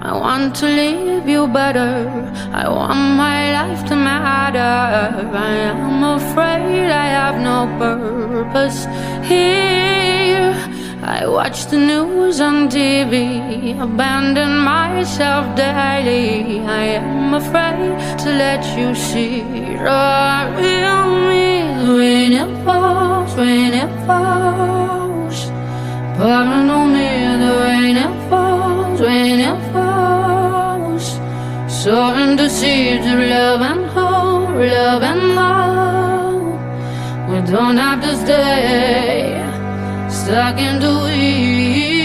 I want to leave you better. I want my life to matter. I am afraid I have no purpose here. I watch the news on TV, abandon myself daily. I am afraid to let you see the real me. When it falls, pouring on me, the rain it falls, soaring the seeds of love and hope, love and hope. We don't have to stay stuck in the weeds.